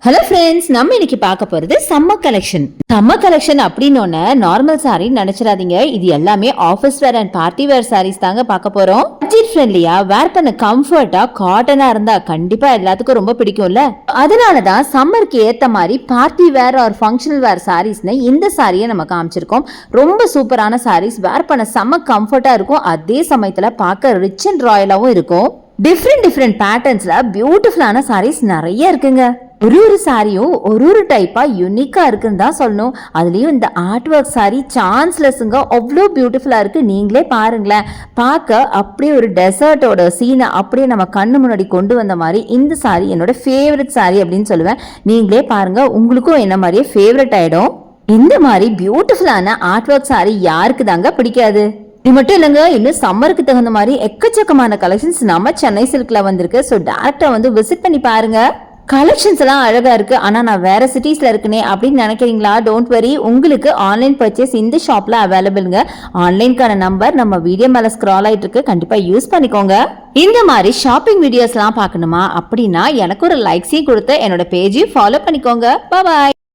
Hello friends, நம்ம இன்னைக்கு பார்க்க போறது சம்மர் கலெக்ஷன். சம்மர் கலெக்ஷன் அப்படின்னு நார்மல் சாரி நினைச்சிடாதீங்க. இது எல்லாமே office wear and party wear saris தாங்க பார்க்க போறோம். பட்ஜெட் ஃப்ரெண்ட்லியா, வேர் பண்ண கம்ஃபர்ட்டா, காட்டனா இருந்தா கண்டிப்பா எல்லாத்துக்கும் ரொம்ப பிடிக்கும்ல. அதனாலதான் சம்மருக்கு ஏத்த மாதிரி பார்ட்டி வேர் ஆர் ஃபங்க்ஷனல் வேர் சாரீஸ்னு இந்த சாரியை நம்ம காமிச்சிருக்கோம். ரொம்ப சூப்பரான சாரீஸ், வேர் பண்ண செம்ம கம்ஃபர்ட்டா இருக்கும். அதே சமயத்துல பார்க்க ரிச் அண்ட் ராயலாவும் இருக்கும். டிஃப்ரெண்ட் பேட்டர்ன்ஸ்ல பியூட்டிஃபுல்லான சாரீஸ் நிறைய இருக்குங்க. ஒரு சாரியும் ஒரு டைப்பா யூனிக்கா இருக்குன்னு தான் சொல்லணும். அதுலயும் இந்த ஆர்ட் ஒர்க் சாரி சான்ஸ்லெஸ்ங்க, அவ்வளோ பியூட்டிஃபுல்லா இருக்கு. நீங்களே பாருங்களேன், பார்க்க அப்படியே ஒரு டெசர்ட்டோட சீனை அப்படியே நம்ம கண்ணு முன்னாடி கொண்டு வந்த மாதிரி இந்த சாரி என்னோட ஃபேவரட் சாரி அப்படின்னு சொல்லுவேன். நீங்களே பாருங்க, உங்களுக்கும் என்ன மாதிரியே ஃபேவரட் ஆயிடும். இந்த மாதிரி பியூட்டிஃபுல்லான ஆர்ட் ஒர்க் சாரி யாருக்கு தாங்க பிடிக்காது? இது மட்டும் இல்லைங்க, இன்னும் சம்மருக்கு தகுந்த மாதிரி எக்கச்சக்கமான கலெக்ஷன்ஸ் நம்ம சென்னை சில்க்ல வந்திருக்கு. ஸோ டேரக்டா விசிட் பண்ணி பாருங்க. கலெக்ஷன்ஸ் எல்லாம் அழகா இருக்கு. ஆனா நான் வேற சிட்டிஸ்ல இருக்கனே அப்படின்னு நினைக்கிறீங்களா? டோன்ட் வரி, உங்களுக்கு ஆன்லைன் பர்ச்சேஸ் இந்த ஷாப்ல அவைலபிள்ங்க. ஆன்லைனுக்கான நம்பர் நம்ம வீடியோ மேல ஸ்க்ரால் ஆயிட்டு இருக்கு, கண்டிப்பா யூஸ் பண்ணிக்கோங்க. இந்த மாதிரி ஷாப்பிங் வீடியோஸ் எல்லாம் பார்க்கணுமா அப்படின்னா எனக்கு ஒரு லைக்ஸையும் கொடுத்து என்னோட பேஜையும் ஃபாலோ பண்ணிக்கோங்க. பாய்.